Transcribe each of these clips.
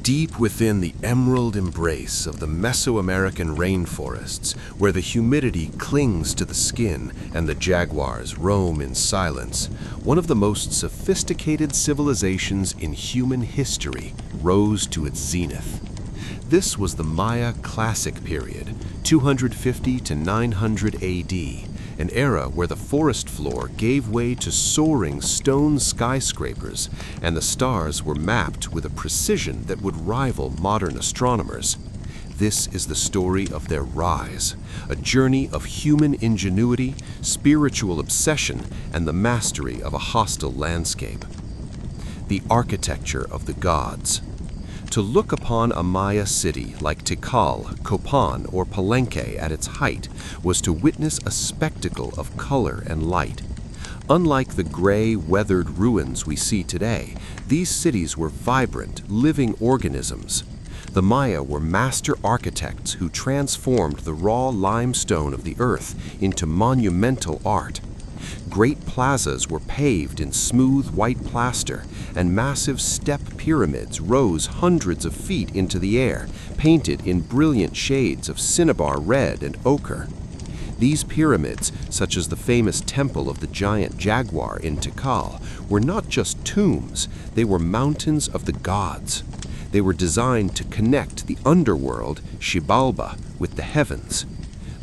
Deep within the emerald embrace of the Mesoamerican rainforests, where the humidity clings to the skin and the jaguars roam in silence, one of the most sophisticated civilizations in human history rose to its zenith. This was the Maya Classic period, 250 to 900 AD, an era where the forest floor gave way to soaring stone skyscrapers, and the stars were mapped with a precision that would rival modern astronomers. This is the story of their rise, a journey of human ingenuity, spiritual obsession, and the mastery of a hostile landscape. The architecture of the gods. To look upon a Maya city like Tikal, Copan, or Palenque at its height was to witness a spectacle of color and light. Unlike the gray, weathered ruins we see today, these cities were vibrant, living organisms. The Maya were master architects who transformed the raw limestone of the earth into monumental art. Great plazas were paved in smooth white plaster, and massive step pyramids rose hundreds of feet into the air, painted in brilliant shades of cinnabar red and ochre. These pyramids, such as the famous temple of the giant jaguar in Tikal, were not just tombs, they were mountains of the gods. They were designed to connect the underworld, Xibalba, with the heavens.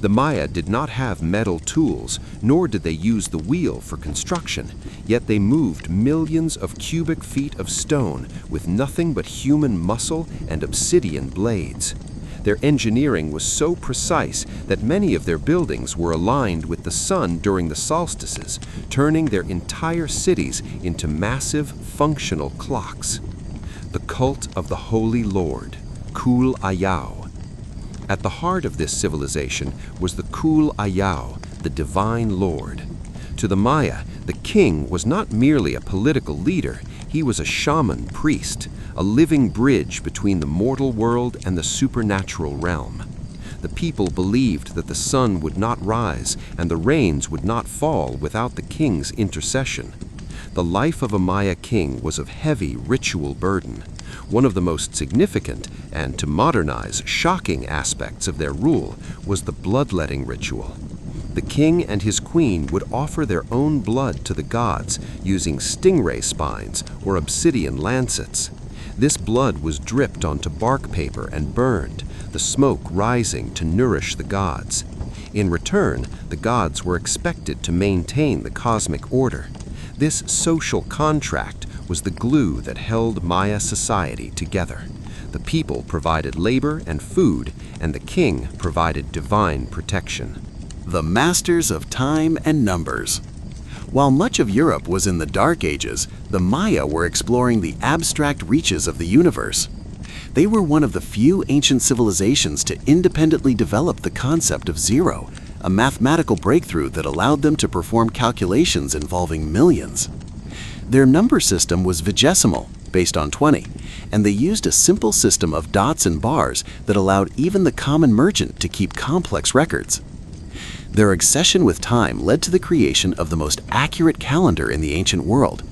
The Maya did not have metal tools, nor did they use the wheel for construction, yet they moved millions of cubic feet of stone with nothing but human muscle and obsidian blades. Their engineering was so precise that many of their buildings were aligned with the sun during the solstices, turning their entire cities into massive, functional clocks. The cult of the Holy Lord, Kul Ayau. At the heart of this civilization was the Kul Ayau, the Divine Lord. To the Maya, the king was not merely a political leader, he was a shaman priest, a living bridge between the mortal world and the supernatural realm. The people believed that the sun would not rise and the rains would not fall without the king's intercession. The life of a Maya king was of heavy ritual burden. One of the most significant, and to modernize, shocking aspects of their rule was the bloodletting ritual. The king and his queen would offer their own blood to the gods using stingray spines or obsidian lancets. This blood was dripped onto bark paper and burned, the smoke rising to nourish the gods. In return, the gods were expected to maintain the cosmic order. This social contract was the glue that held Maya society together. The people provided labor and food, and the king provided divine protection. The masters of time and numbers. While much of Europe was in the Dark Ages, the Maya were exploring the abstract reaches of the universe. They were one of the few ancient civilizations to independently develop the concept of zero, a mathematical breakthrough that allowed them to perform calculations involving millions. Their number system was vigesimal, based on 20, and they used a simple system of dots and bars that allowed even the common merchant to keep complex records. Their obsession with time led to the creation of the most accurate calendar in the ancient world.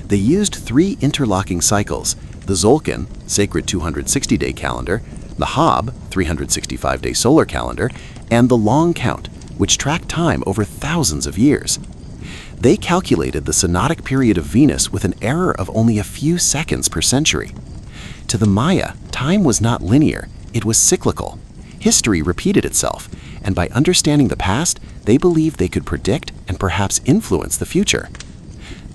They used 3 interlocking cycles: the Zolkin, sacred 260-day calendar, the Hab, 365-day solar calendar, and the long count, which tracked time over thousands of years. They calculated the synodic period of Venus with an error of only a few seconds per century. To the Maya, time was not linear, it was cyclical. History repeated itself, and by understanding the past, they believed they could predict and perhaps influence the future.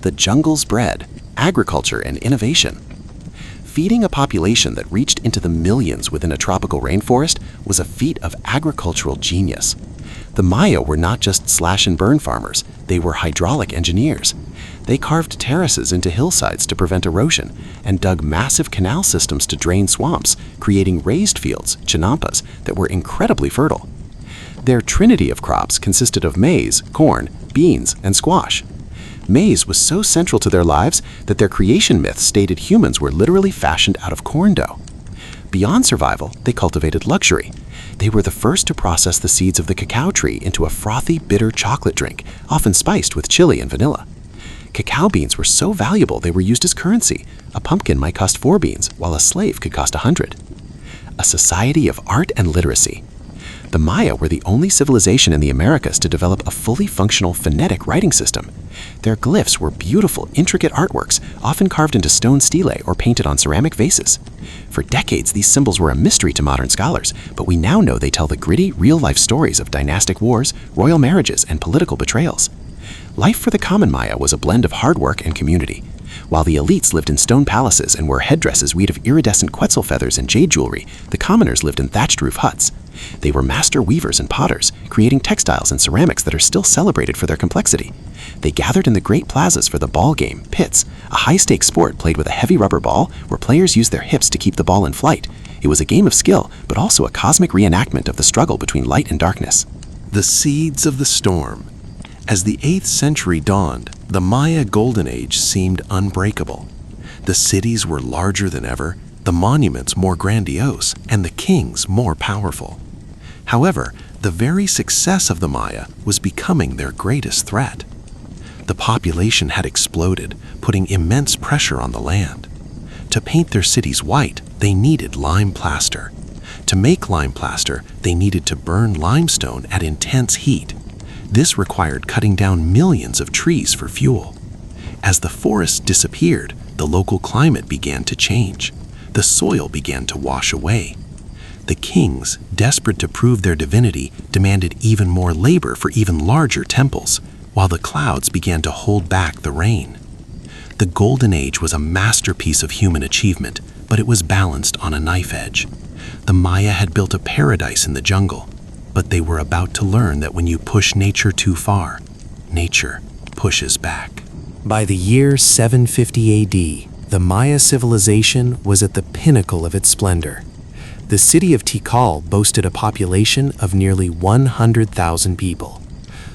The jungle's bread, agriculture and innovation. Feeding a population that reached into the millions within a tropical rainforest was a feat of agricultural genius. The Maya were not just slash-and-burn farmers, they were hydraulic engineers. They carved terraces into hillsides to prevent erosion and dug massive canal systems to drain swamps, creating raised fields, chinampas, that were incredibly fertile. Their trinity of crops consisted of maize, corn, beans, and squash. Maize was so central to their lives that their creation myths stated humans were literally fashioned out of corn dough. Beyond survival, they cultivated luxury. They were the first to process the seeds of the cacao tree into a frothy, bitter chocolate drink, often spiced with chili and vanilla. Cacao beans were so valuable they were used as currency, a pumpkin might cost 4 beans, while a slave could cost 100. A society of art and literacy. The Maya were the only civilization in the Americas to develop a fully functional phonetic writing system. Their glyphs were beautiful, intricate artworks, often carved into stone stelae or painted on ceramic vases. For decades, these symbols were a mystery to modern scholars, but we now know they tell the gritty, real-life stories of dynastic wars, royal marriages, and political betrayals. Life for the common Maya was a blend of hard work and community. While the elites lived in stone palaces and wore headdresses weaved of iridescent quetzal feathers and jade jewelry, the commoners lived in thatched roof huts. They were master weavers and potters, creating textiles and ceramics that are still celebrated for their complexity. They gathered in the great plazas for the ball game, pits, a high-stakes sport played with a heavy rubber ball where players used their hips to keep the ball in flight. It was a game of skill, but also a cosmic reenactment of the struggle between light and darkness. The seeds of the storm. As the 8th century dawned, the Maya Golden Age seemed unbreakable. The cities were larger than ever, the monuments more grandiose, and the kings more powerful. However, the very success of the Maya was becoming their greatest threat. The population had exploded, putting immense pressure on the land. To paint their cities white, they needed lime plaster. To make lime plaster, they needed to burn limestone at intense heat. This required cutting down millions of trees for fuel. As the forests disappeared, the local climate began to change. The soil began to wash away. The kings, desperate to prove their divinity, demanded even more labor for even larger temples, while the clouds began to hold back the rain. The Golden Age was a masterpiece of human achievement, but it was balanced on a knife edge. The Maya had built a paradise in the jungle, but they were about to learn that when you push nature too far, nature pushes back. By the year 750 AD, the Maya civilization was at the pinnacle of its splendor. The city of Tikal boasted a population of nearly 100,000 people.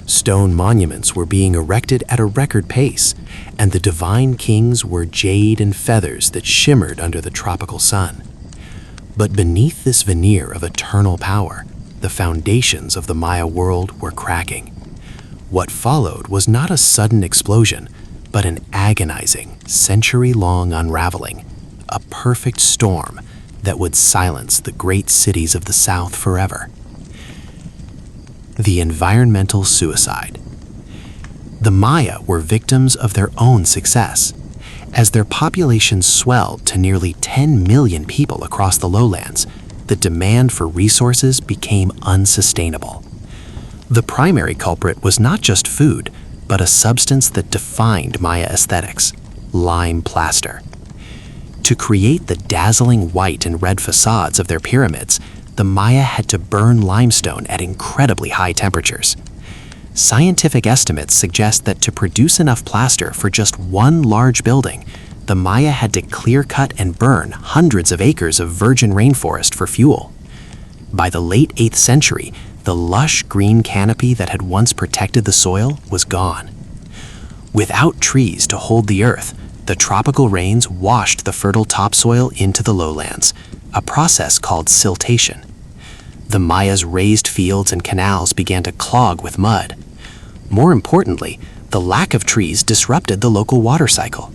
Stone monuments were being erected at a record pace, and the divine kings were jade and feathers that shimmered under the tropical sun. But beneath this veneer of eternal power, the foundations of the Maya world were cracking. What followed was not a sudden explosion, but an agonizing, century-long unraveling, a perfect storm that would silence the great cities of the South forever. The environmental suicide. The Maya were victims of their own success. As their population swelled to nearly 10 million people across the lowlands, the demand for resources became unsustainable. The primary culprit was not just food, but a substance that defined Maya aesthetics: lime plaster. To create the dazzling white and red facades of their pyramids, the Maya had to burn limestone at incredibly high temperatures. Scientific estimates suggest that to produce enough plaster for just one large building, the Maya had to clear-cut and burn hundreds of acres of virgin rainforest for fuel. By the late 8th century, the lush green canopy that had once protected the soil was gone. Without trees to hold the earth, the tropical rains washed the fertile topsoil into the lowlands, a process called siltation. The Maya's raised fields and canals began to clog with mud. More importantly, the lack of trees disrupted the local water cycle.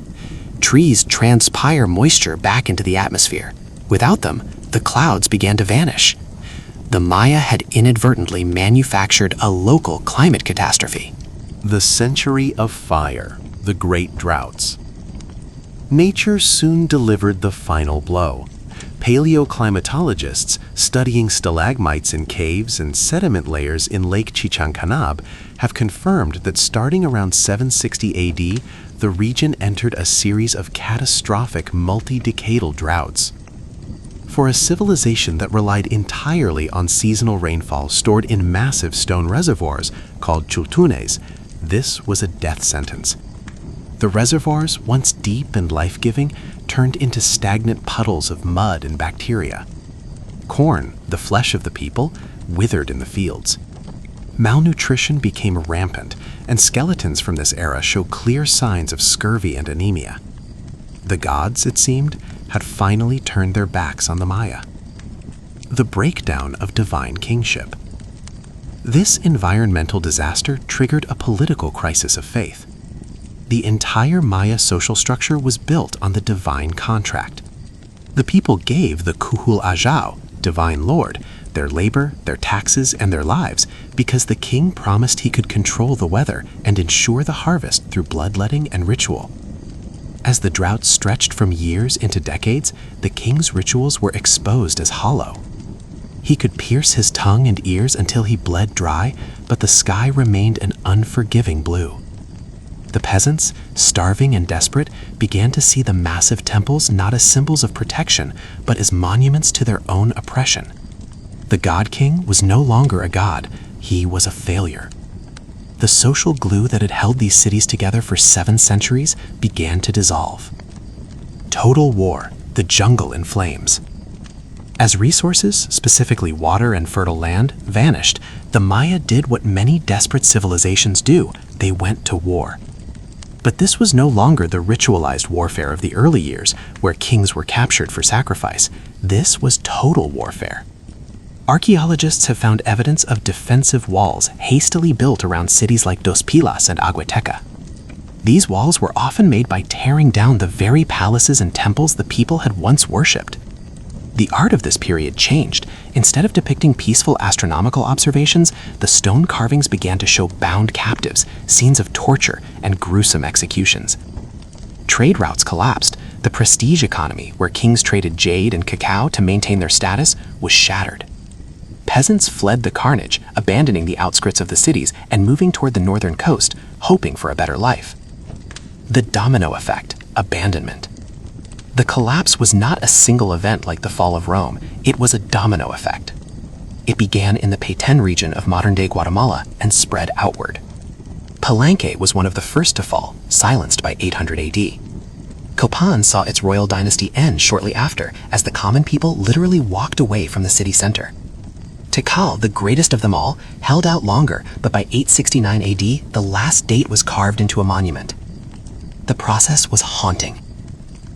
Trees transpire moisture back into the atmosphere. Without them, the clouds began to vanish. The Maya had inadvertently manufactured a local climate catastrophe. The century of fire, the great droughts. Nature soon delivered the final blow. Paleoclimatologists studying stalagmites in caves and sediment layers in Lake Chichancanab have confirmed that starting around 760 AD, the region entered a series of catastrophic multi-decadal droughts. For a civilization that relied entirely on seasonal rainfall stored in massive stone reservoirs called chultunes, this was a death sentence. The reservoirs, once deep and life-giving, turned into stagnant puddles of mud and bacteria. Corn, the flesh of the people, withered in the fields. Malnutrition became rampant, and skeletons from this era show clear signs of scurvy and anemia. The gods, it seemed, had finally turned their backs on the Maya. The breakdown of divine kingship. This environmental disaster triggered a political crisis of faith. the entire Maya social structure was built on the divine contract. The people gave the Kuhul Ajau, divine lord, their labor, their taxes, and their lives because the king promised he could control the weather and ensure the harvest through bloodletting and ritual. As the drought stretched from years into decades, the king's rituals were exposed as hollow. He could pierce his tongue and ears until he bled dry, but the sky remained an unforgiving blue. The peasants, starving and desperate, began to see the massive temples not as symbols of protection, but as monuments to their own oppression. The god king was no longer a god, he was a failure. The social glue that had held these cities together for 7 centuries began to dissolve. Total war, the jungle in flames. As resources, specifically water and fertile land, vanished, the Maya did what many desperate civilizations do: they went to war. But this was no longer the ritualized warfare of the early years, where kings were captured for sacrifice. This was total warfare. Archaeologists have found evidence of defensive walls hastily built around cities like Dos Pilas and Aguateca. These walls were often made by tearing down the very palaces and temples the people had once worshipped. The art of this period changed. Instead of depicting peaceful astronomical observations, the stone carvings began to show bound captives, scenes of torture, and gruesome executions. Trade routes collapsed. The prestige economy, where kings traded jade and cacao to maintain their status, was shattered. Peasants fled the carnage, abandoning the outskirts of the cities and moving toward the northern coast, hoping for a better life. The domino effect, abandonment. The collapse was not a single event like the fall of Rome, it was a domino effect. It began in the Petén region of modern-day Guatemala and spread outward. Palenque was one of the first to fall, silenced by 800 AD. Copan saw its royal dynasty end shortly after, as the common people literally walked away from the city center. Tikal, the greatest of them all, held out longer, but by 869 AD, the last date was carved into a monument. The process was haunting.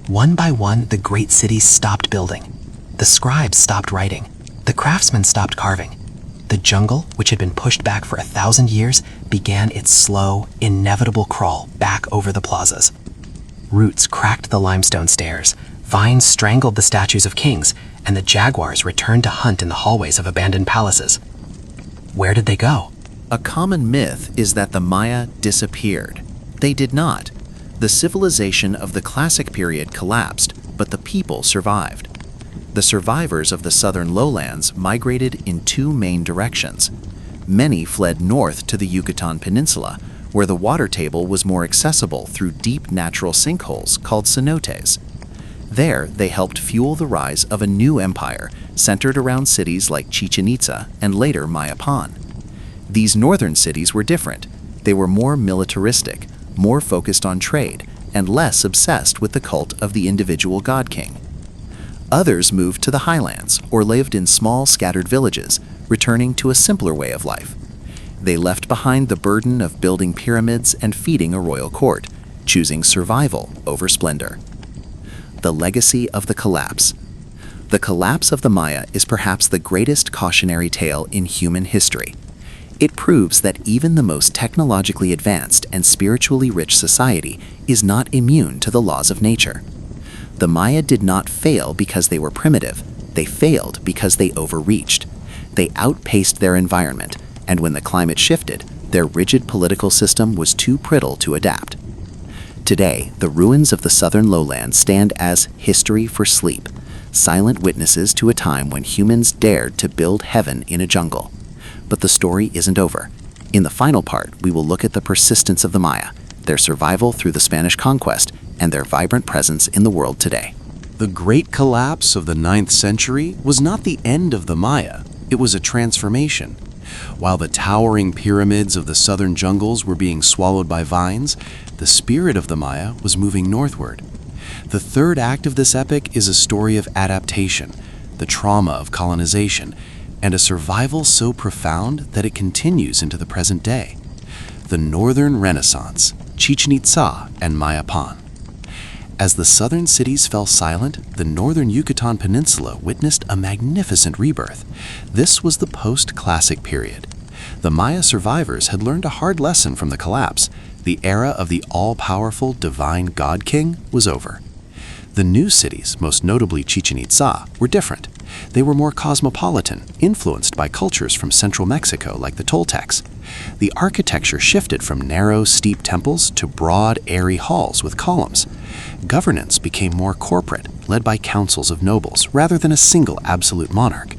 One by one, the great cities stopped building. The scribes stopped writing. The craftsmen stopped carving. The jungle, which had been pushed back for 1,000 years, began its slow, inevitable crawl back over the plazas. Roots cracked the limestone stairs, vines strangled the statues of kings, and the jaguars returned to hunt in the hallways of abandoned palaces. Where did they go? A common myth is that the Maya disappeared. They did not. The civilization of the classic period collapsed, but the people survived. The survivors of the southern lowlands migrated in 2 main directions. Many fled north to the Yucatan Peninsula, where the water table was more accessible through deep natural sinkholes called cenotes. There, they helped fuel the rise of a new empire centered around cities like Chichen Itza and later Mayapan. These northern cities were different. They were more militaristic, more focused on trade, and less obsessed with the cult of the individual god king. Others moved to the highlands or lived in small scattered villages, returning to a simpler way of life. They left behind the burden of building pyramids and feeding a royal court, choosing survival over splendor. The legacy of the collapse. The collapse of the Maya is perhaps the greatest cautionary tale in human history. It proves that even the most technologically advanced and spiritually rich society is not immune to the laws of nature. The Maya did not fail because they were primitive. They failed because they overreached. They outpaced their environment, and when the climate shifted, their rigid political system was too brittle to adapt. Today, the ruins of the southern lowlands stand as history for sleep, silent witnesses to a time when humans dared to build heaven in a jungle. But the story isn't over. In the final part, we will look at the persistence of the Maya, their survival through the Spanish conquest, and their vibrant presence in the world today. The great collapse of the 9th century was not the end of the Maya, it was a transformation. While the towering pyramids of the southern jungles were being swallowed by vines, the spirit of the Maya was moving northward. The third act of this epic is a story of adaptation, the trauma of colonization, and a survival so profound that it continues into the present day. The Northern Renaissance, Chichen Itza and Mayapan. As the southern cities fell silent, the northern Yucatan Peninsula witnessed a magnificent rebirth. This was the post-classic period. The Maya survivors had learned a hard lesson from the collapse. The era of the all-powerful divine god king was over. The new cities, most notably Chichen Itza, were different. They were more cosmopolitan, influenced by cultures from central Mexico like the Toltecs. The architecture shifted from narrow, steep temples to broad, airy halls with columns. Governance became more corporate, led by councils of nobles rather than a single absolute monarch.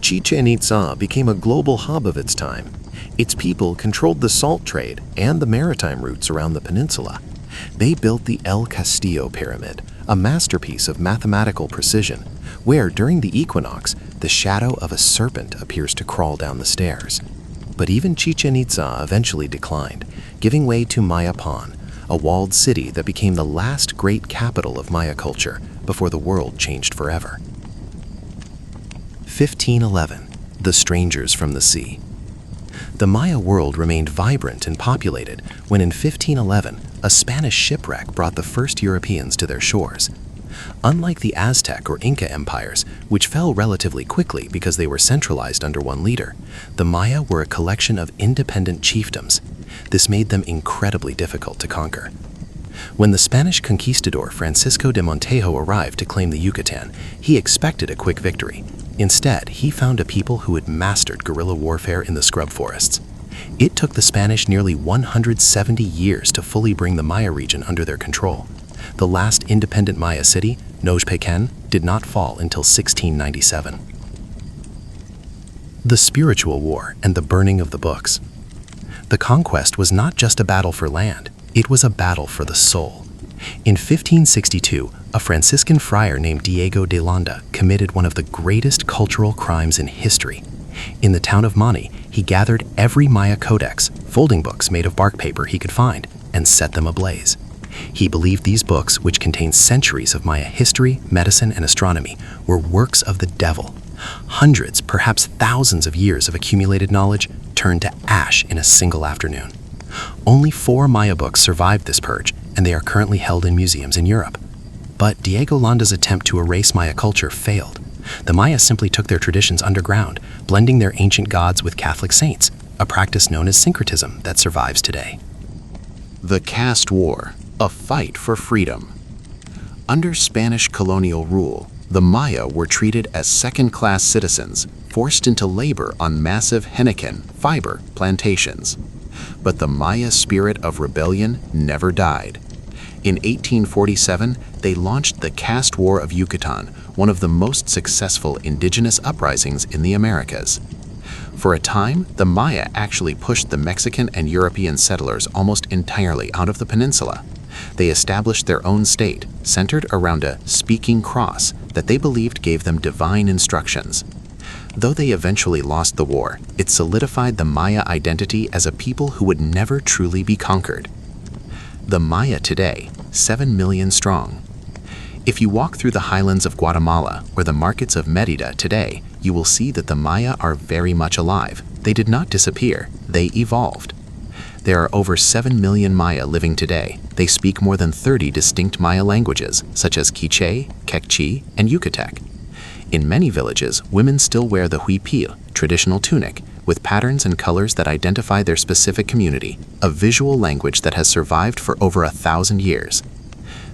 Chichen Itza became a global hub of its time. Its people controlled the salt trade and the maritime routes around the peninsula. They built the El Castillo Pyramid, a masterpiece of mathematical precision, where during the equinox, the shadow of a serpent appears to crawl down the stairs. But even Chichen Itza eventually declined, giving way to Mayapan, a walled city that became the last great capital of Maya culture before the world changed forever. 1511. The Strangers from the Sea. The Maya world remained vibrant and populated when in 1511, a Spanish shipwreck brought the first Europeans to their shores. Unlike the Aztec or Inca empires, which fell relatively quickly because they were centralized under one leader, the Maya were a collection of independent chiefdoms. This made them incredibly difficult to conquer. When the Spanish conquistador Francisco de Montejo arrived to claim the Yucatan, he expected a quick victory. Instead, he found a people who had mastered guerrilla warfare in the scrub forests. It took the Spanish nearly 170 years to fully bring the Maya region under their control. The last independent Maya city, Nojpequén, did not fall until 1697. The Spiritual War and the Burning of the Books. The conquest was not just a battle for land, it was a battle for the soul. In 1562, a Franciscan friar named Diego de Landa committed one of the greatest cultural crimes in history. In the town of Mani, he gathered every Maya codex, folding books made of bark paper he could find, and set them ablaze. He believed these books, which contained centuries of Maya history, medicine, and astronomy, were works of the devil. Hundreds, perhaps thousands of years of accumulated knowledge turned to ash in a single afternoon. Only 4 Maya books survived this purge, and they are currently held in museums in Europe. But Diego Landa's attempt to erase Maya culture failed. The Maya simply took their traditions underground, blending their ancient gods with Catholic saints, a practice known as syncretism that survives today. The Caste War, a fight for freedom. Under Spanish colonial rule, the Maya were treated as second-class citizens, forced into labor on massive henequen fiber plantations. But the Maya spirit of rebellion never died. In 1847, they launched the Caste War of Yucatan, one of the most successful indigenous uprisings in the Americas. For a time, the Maya actually pushed the Mexican and European settlers almost entirely out of the peninsula. They established their own state, centered around a speaking cross that they believed gave them divine instructions. Though they eventually lost the war, it solidified the Maya identity as a people who would never truly be conquered. The Maya today, 7 million strong. If you walk through the highlands of Guatemala or the markets of Mérida today, you will see that the Maya are very much alive. They did not disappear, they evolved. There are over 7 million Maya living today. They speak more than 30 distinct Maya languages, such as Quiché, Quechua, and Yucatec. In many villages, women still wear the huipil, traditional tunic, with patterns and colors that identify their specific community, a visual language that has survived for over 1,000 years.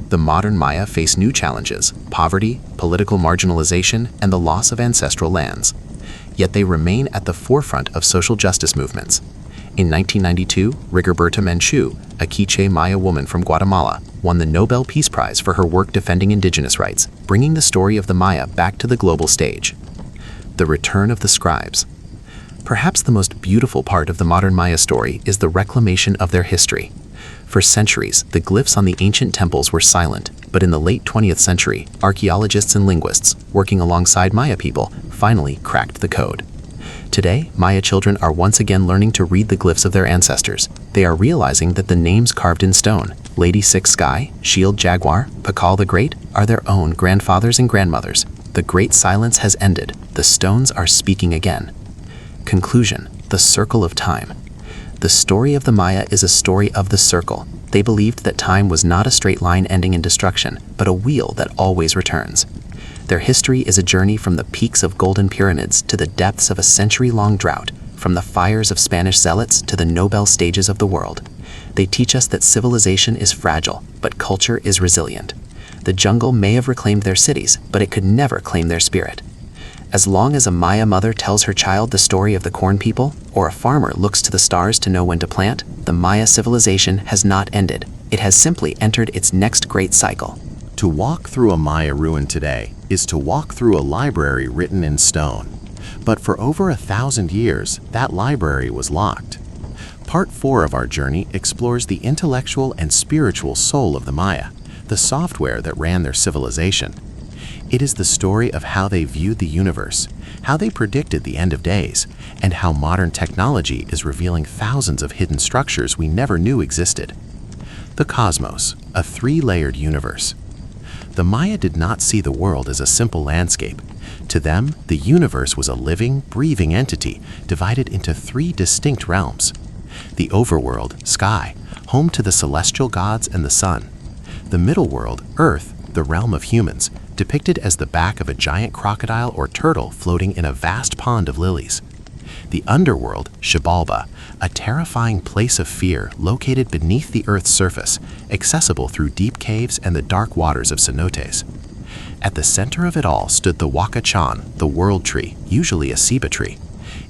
The modern Maya face new challenges: poverty, political marginalization, and the loss of ancestral lands. Yet they remain at the forefront of social justice movements. In 1992, Rigoberta Menchú, a Quiché Maya woman from Guatemala, won the Nobel Peace Prize for her work defending indigenous rights, bringing the story of the Maya back to the global stage. The return of the scribes. Perhaps the most beautiful part of the modern Maya story is the reclamation of their history. For centuries, the glyphs on the ancient temples were silent, but in the late 20th century, archaeologists and linguists, working alongside Maya people, finally cracked the code. Today, Maya children are once again learning to read the glyphs of their ancestors. They are realizing that the names carved in stone, Lady Six Sky, Shield Jaguar, Pakal the Great, are their own grandfathers and grandmothers. The great silence has ended. The stones are speaking again. Conclusion: the circle of time. The story of the Maya is a story of the circle. They believed that time was not a straight line ending in destruction, but a wheel that always returns. Their history is a journey from the peaks of golden pyramids to the depths of a century-long drought, from the fires of Spanish zealots to the Nobel stages of the world. They teach us that civilization is fragile, but culture is resilient. The jungle may have reclaimed their cities, but it could never claim their spirit. As long as a Maya mother tells her child the story of the corn people, or a farmer looks to the stars to know when to plant, the Maya civilization has not ended. It has simply entered its next great cycle. To walk through a Maya ruin today is to walk through a library written in stone. But for over 1,000 years, that library was locked. Part 4 of our journey explores the intellectual and spiritual soul of the Maya, the software that ran their civilization. It is the story of how they viewed the universe, how they predicted the end of days, and how modern technology is revealing thousands of hidden structures we never knew existed. The cosmos, a 3-layered universe. The Maya did not see the world as a simple landscape. To them, the universe was a living, breathing entity divided into 3 distinct realms. The overworld, sky, home to the celestial gods and the sun. The middle world, earth, the realm of humans, depicted as the back of a giant crocodile or turtle floating in a vast pond of lilies. The underworld, Xibalba, a terrifying place of fear located beneath the earth's surface, accessible through deep caves and the dark waters of cenotes. At the center of it all stood the Wakachan, the world tree, usually a ceiba tree.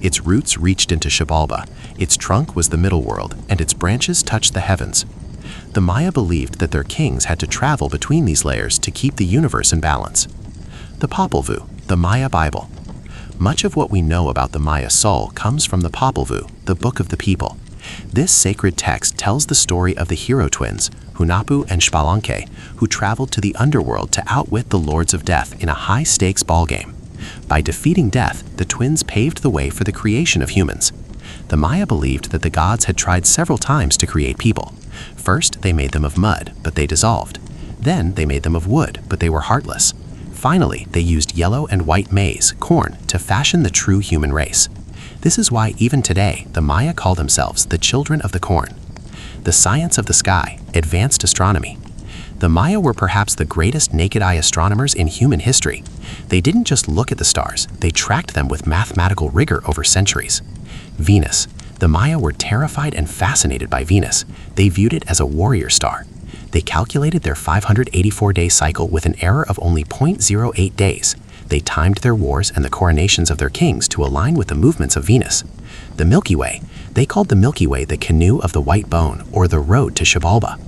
Its roots reached into Xibalba, its trunk was the middle world, and its branches touched the heavens. The Maya believed that their kings had to travel between these layers to keep the universe in balance. The Popol Vuh, the Maya Bible. Much of what we know about the Maya soul comes from the Popol Vuh, the Book of the People. This sacred text tells the story of the hero twins, Hunahpu and Xbalanque, who traveled to the underworld to outwit the Lords of Death in a high-stakes ballgame. By defeating death, the twins paved the way for the creation of humans. The Maya believed that the gods had tried several times to create people. First, they made them of mud, but they dissolved. Then, they made them of wood, but they were heartless. Finally, they used yellow and white maize, corn, to fashion the true human race. This is why even today, the Maya call themselves the children of the corn. The science of the sky, advanced astronomy. The Maya were perhaps the greatest naked-eye astronomers in human history. They didn't just look at the stars, they tracked them with mathematical rigor over centuries. Venus. The Maya were terrified and fascinated by Venus. They viewed it as a warrior star. They calculated their 584-day cycle with an error of only 0.08 days. They timed their wars and the coronations of their kings to align with the movements of Venus. The Milky Way. They called the Milky Way the canoe of the white bone, or the road to Xibalba.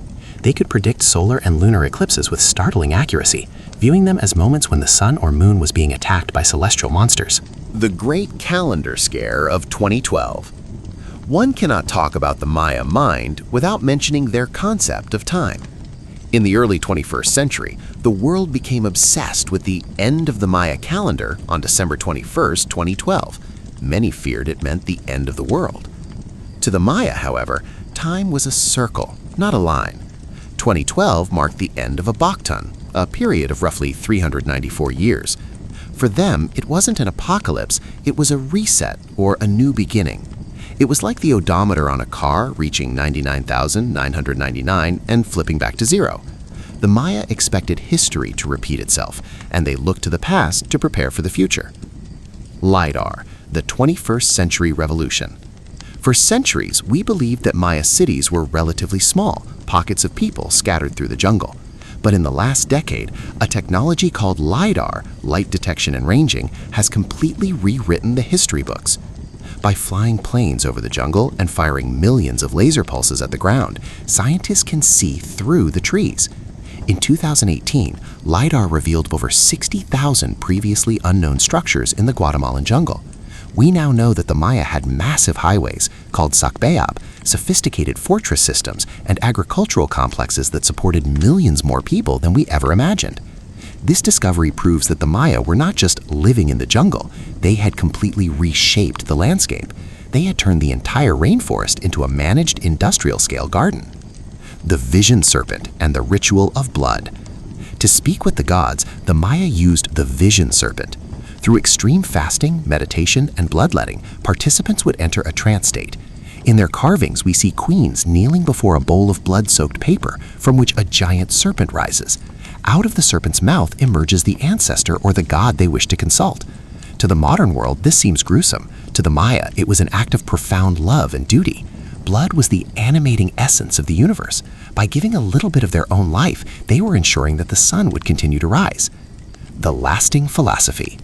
They could predict solar and lunar eclipses with startling accuracy, viewing them as moments when the sun or moon was being attacked by celestial monsters. The Great Calendar Scare of 2012. One cannot talk about the Maya mind without mentioning their concept of time. In the early 21st century, the world became obsessed with the end of the Maya calendar on December 21st, 2012. Many feared it meant the end of the world. To the Maya, however, time was a circle, not a line. 2012 marked the end of a Baktun, a period of roughly 394 years. For them, it wasn't an apocalypse, it was a reset or a new beginning. It was like the odometer on a car reaching 99,999 and flipping back to zero. The Maya expected history to repeat itself, and they looked to the past to prepare for the future. LIDAR, the 21st century revolution. For centuries, we believed that Maya cities were relatively small, pockets of people scattered through the jungle. But in the last decade, a technology called LIDAR, light detection and ranging, has completely rewritten the history books. By flying planes over the jungle and firing millions of laser pulses at the ground, scientists can see through the trees. In 2018, LIDAR revealed over 60,000 previously unknown structures in the Guatemalan jungle. We now know that the Maya had massive highways, called Sacbayab, sophisticated fortress systems, and agricultural complexes that supported millions more people than we ever imagined. This discovery proves that the Maya were not just living in the jungle, they had completely reshaped the landscape. They had turned the entire rainforest into a managed industrial-scale garden. The vision serpent and the ritual of blood. To speak with the gods, the Maya used the vision serpent. Through extreme fasting, meditation, and bloodletting, participants would enter a trance state. In their carvings, we see queens kneeling before a bowl of blood-soaked paper from which a giant serpent rises. Out of the serpent's mouth emerges the ancestor or the god they wish to consult. To the modern world, this seems gruesome. To the Maya, it was an act of profound love and duty. Blood was the animating essence of the universe. By giving a little bit of their own life, they were ensuring that the sun would continue to rise. The lasting philosophy.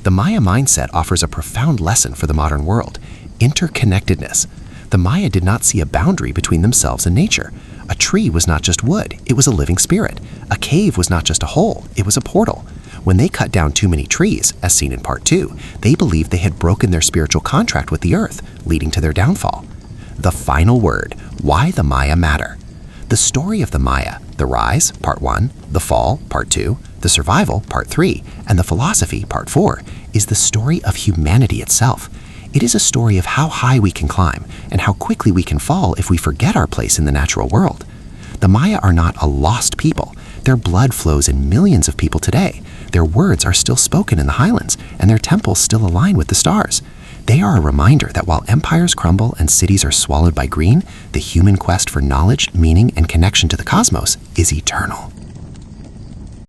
The Maya mindset offers a profound lesson for the modern world: interconnectedness. The Maya did not see a boundary between themselves and nature. A tree was not just wood, it was a living spirit. A cave was not just a hole, it was a portal. When they cut down too many trees, as seen in Part 2, they believed they had broken their spiritual contract with the earth, leading to their downfall. The final word: why the Maya matter. The story of the Maya, the rise, Part 1, the fall, Part 2, the survival, Part 3, and the philosophy, Part 4, is the story of humanity itself. It is a story of how high we can climb and how quickly we can fall if we forget our place in the natural world. The Maya are not a lost people. Their blood flows in millions of people today. Their words are still spoken in the highlands, and their temples still align with the stars. They are a reminder that while empires crumble and cities are swallowed by green, the human quest for knowledge, meaning, and connection to the cosmos is eternal.